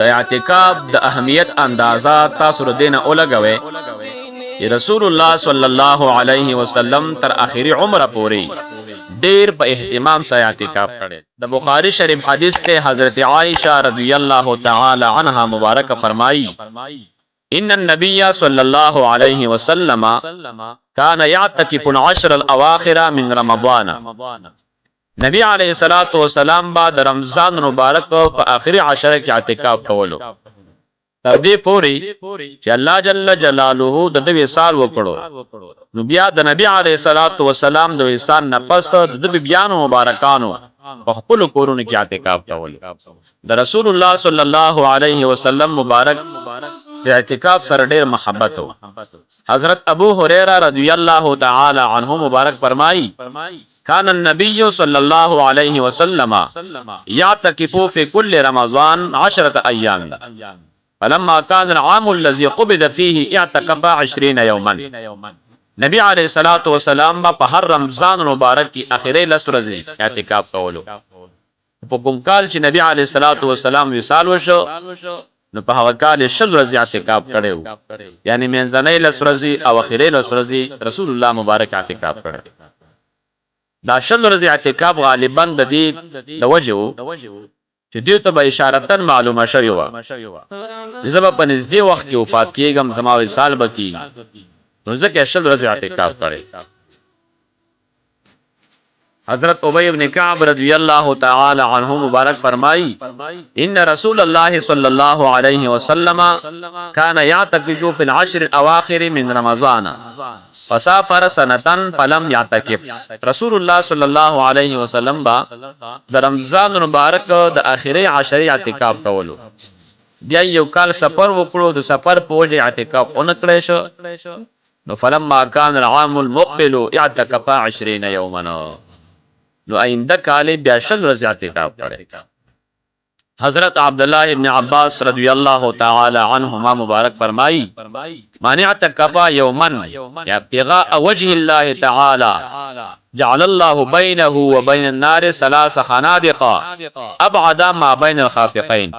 د اعتکاف د اهمیت اندازه تاسو ردینه اولګوي رسول الله صلی الله علیه وسلم تر اخری عمره پوری ډیر په اهتمام سره اعتکاف کړي. د بخاری شریف حدیث ته حضرت عائشہ رضی الله تعالی عنها مبارک فرمایي ان النبي صلى الله عليه وسلم كان يعتكف العشر الاواخر من رمضان. نبی علیہ الصلوۃ والسلام بعد رمضان مبارک په اخری عشره کې اعتکاف کولو تر دې پوري چې الله جل جلاله د دې وصال وکړو. نو بیا د نبی علیہ الصلوۃ والسلام د وصال نه پس د بیان مبارکانو په خپل کورونو کې اعتکاف کول. د رسول الله صلی الله علیه وسلم مبارک د اعتکاف سره ډېر محبت وو. حضرت ابو هريره رضی الله تعالی عنه مبارک فرمایي كان النبي صلى الله عليه وسلم يعتكف في كل رمضان 10 أيام فلما كان العام الذي قبض فيه اعتكف 20 يوما. نبی علیہ الصلوۃ والسلام په هر رمضان مبارک کی اخیری لس ورځې اعتکاف کولو. په کوم کال چې نبی علیہ الصلوۃ والسلام وصال وشو نو په هغه کال شل ورځې اعتکاف کړو، یعنی منځنۍ لس ورځې او اخیری لس ورځې رسول الله مبارک اعتکاف کړو. دا شل ورځې اعتکاف غالبا د دې د وجو چې دې ته به اشارتن معلومه شوی و زما په نږدې وخت کې وفات کېږم، زما وصال به کېږي، نو ځکه شل ورځې اعتکاف کړی. حضرت ابی ابن کعب رضی اللہ تعالی عنہ مبارک فرمائی ان رسول اللہ صلی اللہ علیہ وسلم كان يعتكف في العشر الاواخر من رمضان فسافر سنة فلم يعتكف. رسول الله صلی اللہ علیہ وسلم با د رمضان مبارک د اخری عشر اعتکاف کولو. بیا یو کال سفر وکړو، د سفر په وجه اعتکاف اونکړی شو. نو فلما كان العام المقبل اعتكف 20 يوما. نو آئنده کال بیا شل ورځې اعتکاف کړی. حضرت عبداللہ ابن عباس رضی اللہ تعالی عنہما مبارک فرمائی من اعتکف یوما ابتغاء وجه اللہ تعالی جعل اللہ بینه وبین النار 3 خنادق ابعد ما بین الخافقین.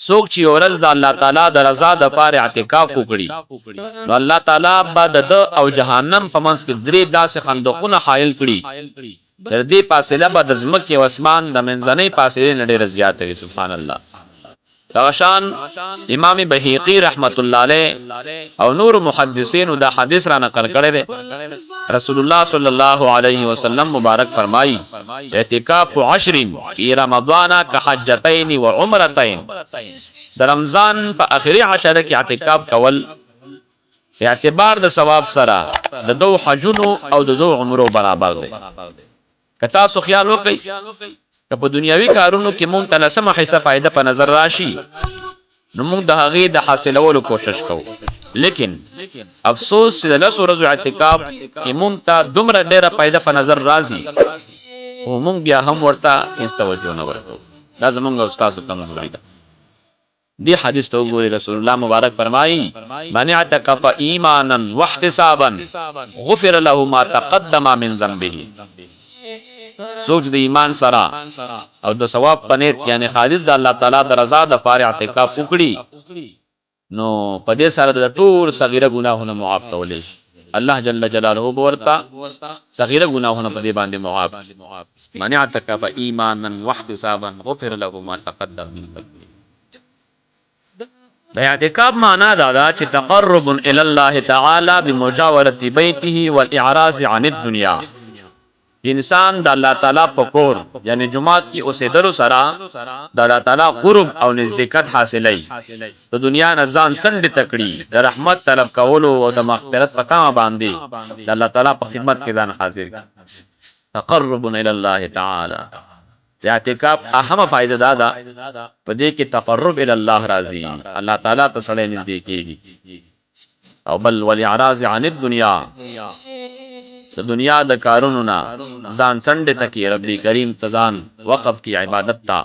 سوک چې ورځ د الله تعالی د رضا د پاره اعتکاف وکړي نو الله تعالی به د او جهنم په منځ کې 3 داسې خندقونه حایل کړي تر دې فاصله به د ځمکې او اسمان د منځنۍ فاصلې نه ډېره زیاته وي. سبحان الله. دغشان امام بهقی رحمت الله علیه او نور محدثین دا حدیث را نقل کړی دی. رسول الله صلی الله علیه وسلم مبارک فرمایي اعتکاف 10 فی رمضان کحجتین و عمرتین. د رمضان په اخری عشره کې اعتکاف کول اعتبار د ثواب سره د 2 حجونو او د 2 عمرو برابر دی. که تاسو خیال وکئ که په دنیاوي کارونو کې مونږ ته لسمه حصه فائدہ په نظر راشي نو مونږ د هغې د حاصلولو کوشش کوو، لیکن افسوس چې د 10 ورځو اعتکاف کې مونږ ته دومره ډېره فائدہ په نظر راځي خو مونږ بیا هم ورته هېڅ توجه نه ورکوو. دا زمونږ او ستاسو کمزوري ده. دی حدیث ته وګورئ، رسول الله مبارک فرمایي من اعتکف ایمانا واحتسابا غفر له ما تقدم من ذنبه. سوچ د ایمان سره او د ثواب پنیت یعنی خالص د الله تعالی د رضا د پاره اعتکاف وکړي نو په دې سره د ټول صغیره ګناهونه معاف کولې شي. الله جل جلاله ورته صغیره ګناهونه په دې باندې معاف. من اعتکف ایمانا واحتسابا غفر له ما تقدم من ذنبه. د اعتکاف معنا دا ده چې تقرب الى الله تعالی بمجاورة بیته والاعراض عن الدنیا. انسان د الله تعالی په کور یعنی جمعات کې اوسېدلو سره د الله تعالی قرب او نزدېکت حاصلوي. د دنیا نه ځان څنډې تکړي د رحمت طلب کولو او د مغفرت په کام باندې د الله تعالی په خدمت کې ځان حاضر کړي. تقرب الى الله تعالی. د اعتکاف اهمه فائدہ دا ده په دې کې تقرب الى الله راځي، الله تعالی ته سره نږدې کېږي. او بل والاعراض عن الدنیا، د دنیا د کارونو نه ځان څنډې تکي رب کریم ته ځان وقف کی عبادت تا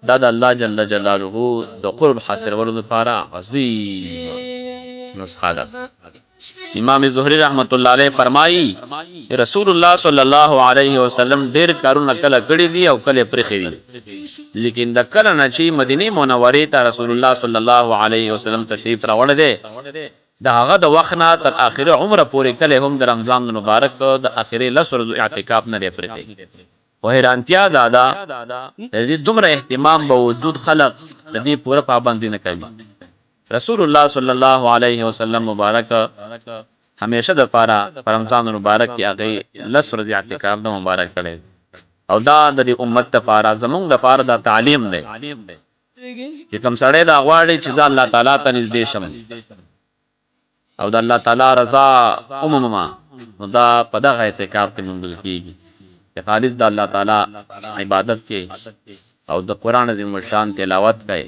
دا د الله جل جلاله د قرب حاصلولو لپاره عظیم نسخه ده. امام زهری رحمت الله علیه فرمایي رسول الله صلی الله علیه وسلم ډیر کارونه کله کړی دي او کله پرې دي، لیکن د کله نه چې مدینه منوره ته رسول الله صلی الله علیه وسلم تشریف راوړی دی د هغه د وخت نه تر اخره عمره پورې کله هم د رمضان مبارک د اخره لس ورځو اعتکاف نه لري پرې و حیرانتیا دادا د دې دومره اهتمام به وجود خلق د دې پوره پابندي نه کوي. رسول الله صلی الله علیه وسلم مبارک همیشه د پاره رمضان مبارک کې هغه لس ورځې اعتکاف د مبارک کړي او دا د امت لپاره زمونږ لپاره د تعلیم دی چې کوم سړی دا غواړي چې الله تعالی ته نږدې شم او د الله تعالی رضا عموما دا په دغه اعتکاف کې موندل کیږي چې خالص د الله تعالی عبادت کې او د قران عظیم شان تلاوت کوي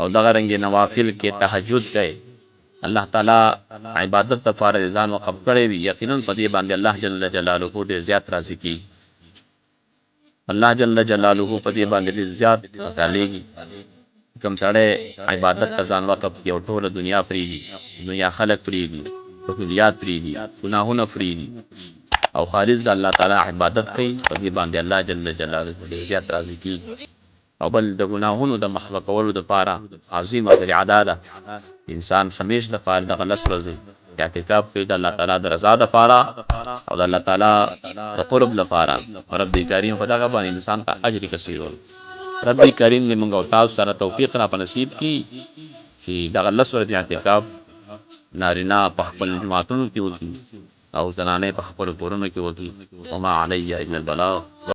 او دغه رنګ نوافل کې تهجد کوي الله تعالی عبادت لپاره ځان وقف کړی وي یقینا په دې باندې الله جل جلاله ډېر زیات راضي کی الله جل جلاله په دې باندې ډېر زیات تعالیږي کوم سړی عبادت ته ځان وقف کوي او ټول دنیا فریږي دنیا خلق فریږي ټوليات فریږي ګناهونه فریږي او خالص د الله تعالی عبادت کوي په دې باندې الله جل جلاله ډېر زیات راضي کی او بل د ګناهونو د محو کولو د پاره عظیمه ذریعہ ده انسان همیش د پاره د غلط ورځي اعتکاف کوي د الله تعالی د رضا د پاره او د الله تعالی د قرب لپاره رب کریم خدا کا باندې انسان کا اجر کثیر رب کریم دې موږ او تاسو سره توفیق را نصیب کړي چې د غلط ورځي اعتکاف نارینه په خپل جماعتونو کې وکړي او زنانه په خپل کورونو کې وکړي وما علی الا البلاغ.